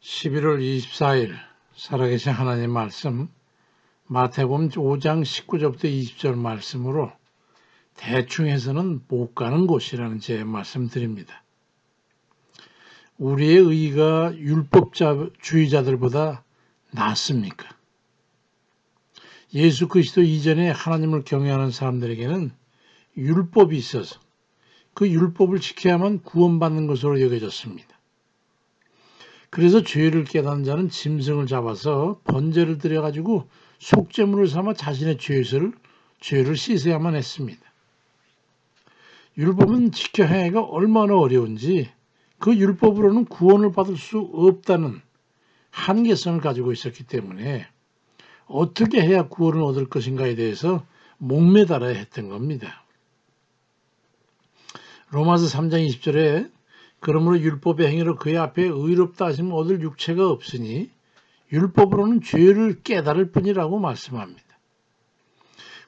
11월 24일 살아계신 하나님 말씀 마태복음 5장 19절부터 20절 말씀으로 대충 해서는 못 가는 곳이라는 제 말씀드립니다. 우리의 의가 율법주의자들보다 낫습니까? 예수 그리스도 이전에 하나님을 경외하는 사람들에게는 율법이 있어서 그 율법을 지켜야만 구원받는 것으로 여겨졌습니다. 그래서 죄를 깨닫는 자는 짐승을 잡아서 번제를 드려가지고 속죄물을 삼아 자신의 죄를 씻어야만 했습니다. 율법은 지켜야 하기가 얼마나 어려운지 그 율법으로는 구원을 받을 수 없다는 한계성을 가지고 있었기 때문에 어떻게 해야 구원을 얻을 것인가에 대해서 목매달아야 했던 겁니다. 로마서 3장 20절에 그러므로 율법의 행위로 그의 앞에 의롭다 하심을 얻을 육체가 없으니 율법으로는 죄를 깨달을 뿐이라고 말씀합니다.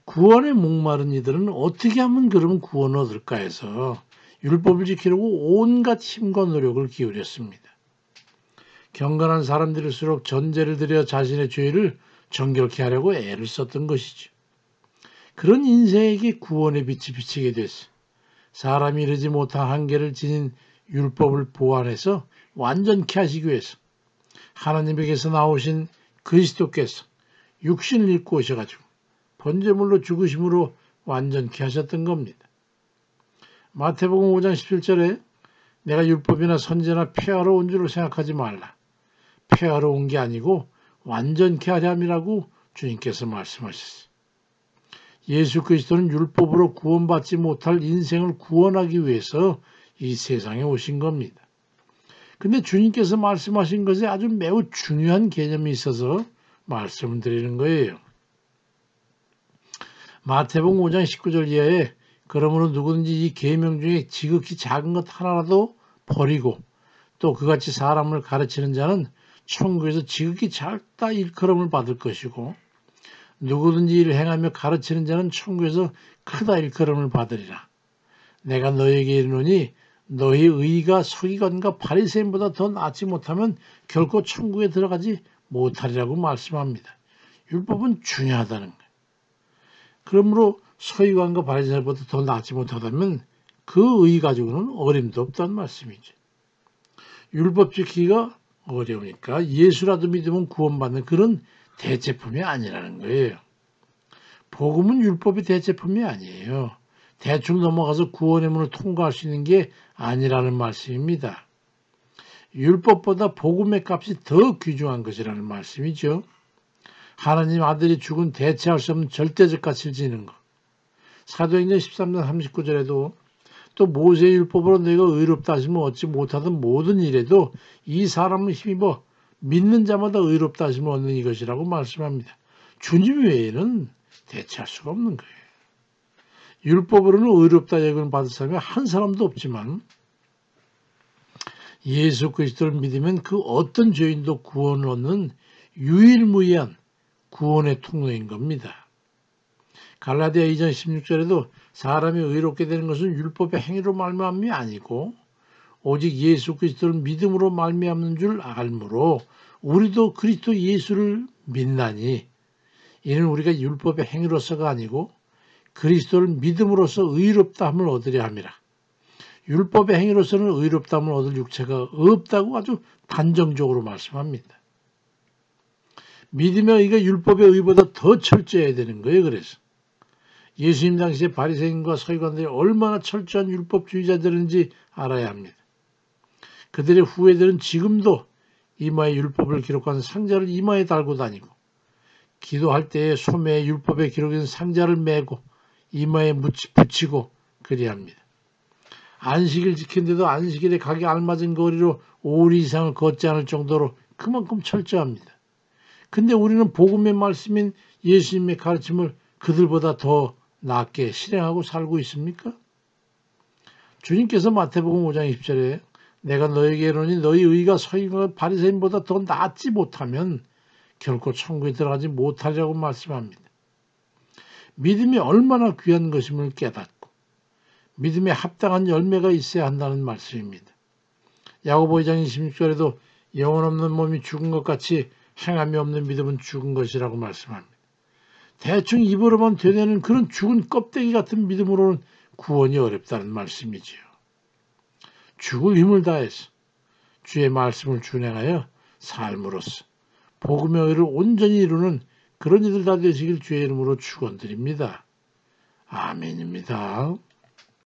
구원에 목마른 이들은 어떻게 하면 그러면 구원을 얻을까 해서 율법을 지키려고 온갖 힘과 노력을 기울였습니다. 경건한 사람들일수록 전제를 드려 자신의 죄를 정결케 하려고 애를 썼던 것이죠. 그런 인생에게 구원의 빛이 비치게 됐어. 사람이 이르지 못한 한계를 지닌 율법을 보완해서 완전케 하시기 위해서 하나님에게서 나오신 그리스도께서 육신을 입고 오셔가지고 번제물로 죽으심으로 완전케 하셨던 겁니다. 마태복음 5장 17절에 내가 율법이나 선지자나 폐하러 온 줄을 생각하지 말라. 폐하러 온 게 아니고 완전케 하려 함이라고 주님께서 말씀하셨어요. 예수 그리스도는 율법으로 구원받지 못할 인생을 구원하기 위해서 이 세상에 오신 겁니다. 근데 주님께서 말씀하신 것에 아주 매우 중요한 개념이 있어서 말씀을 드리는 거예요. 마태복음 5장 19절 이하에 그러므로 누구든지 이 계명 중에 지극히 작은 것 하나라도 버리고 또 그같이 사람을 가르치는 자는 천국에서 지극히 작다 일컬음을 받을 것이고 누구든지 이를 행하며 가르치는 자는 천국에서 크다 일컬음을 받으리라. 내가 너에게 이르노니 너희 의가 서기관과 바리새인보다 더 낫지 못하면 결코 천국에 들어가지 못하리라고 말씀합니다. 율법은 중요하다는 거예요. 그러므로 서기관과 바리새인보다 더 낫지 못하다면 그 의 가지고는 어림도 없다는 말씀이죠. 율법 지키기가 어려우니까 예수라도 믿으면 구원받는 그런 대체품이 아니라는 거예요. 복음은 율법이 대체품이 아니에요. 대충 넘어가서 구원의 문을 통과할 수 있는 게 아니라는 말씀입니다. 율법보다 복음의 값이 더 귀중한 것이라는 말씀이죠. 하나님 아들이 죽은 대체할 수 없는 절대적 가치를 지닌 것. 사도행전 13장 39절에도 또 모세의 율법으로 너희가 의롭다 하시면 얻지 못하던 모든 일에도 이 사람을 힘입어 믿는 자마다 의롭다 하심을 얻는 이것이라고 말씀합니다. 주님 외에는 대체할 수가 없는 거예요. 율법으로는 의롭다 여김을 받을 사람이 한 사람도 없지만 예수 그리스도를 믿으면 그 어떤 죄인도 구원을 얻는 유일무이한 구원의 통로인 겁니다. 갈라디아 2장 16절에도 사람이 의롭게 되는 것은 율법의 행위로 말미암음이 아니고 오직 예수 그리스도를 믿음으로 말미암는 줄 알므로 우리도 그리스도 예수를 믿나니 이는 우리가 율법의 행위로서가 아니고 그리스도를 믿음으로써 의롭다함을 얻으려 함이라. 율법의 행위로서는 의롭다함을 얻을 육체가 없다고 아주 단정적으로 말씀합니다. 믿음의 의가 율법의 의보다 더 철저해야 되는 거예요. 그래서 예수님 당시에 바리새인과 서기관들이 얼마나 철저한 율법주의자들인지 알아야 합니다. 그들의 후예들은 지금도 이마에 율법을 기록한 상자를 이마에 달고 다니고 기도할 때에 소매에 율법에 기록된 상자를 메고 이마에 붙이고 그래야 합니다. 안식일 지킨데도 안식일에 가기 알맞은 거리로 5리 이상을 걷지 않을 정도로 그만큼 철저합니다. 근데 우리는 복음의 말씀인 예수님의 가르침을 그들보다 더 낫게 실행하고 살고 있습니까? 주님께서 마태복음 5장 20절에 내가 너에게 이르노니 너희 의가 서기관과 바리새인보다 더 낫지 못하면 결코 천국에 들어가지 못하리라고 말씀합니다. 믿음이 얼마나 귀한 것임을 깨닫고 믿음에 합당한 열매가 있어야 한다는 말씀입니다. 야고보 2장 26절에도 영혼 없는 몸이 죽은 것 같이 행함이 없는 믿음은 죽은 것이라고 말씀합니다. 대충 입으로만 되뇌는 그런 죽은 껍데기 같은 믿음으로는 구원이 어렵다는 말씀이지요. 죽을 힘을 다해서 주의 말씀을 준행하여 삶으로써 복음의 의를 온전히 이루는 그런 이들 다 되시길 주의 이름으로 축원드립니다. 아멘입니다.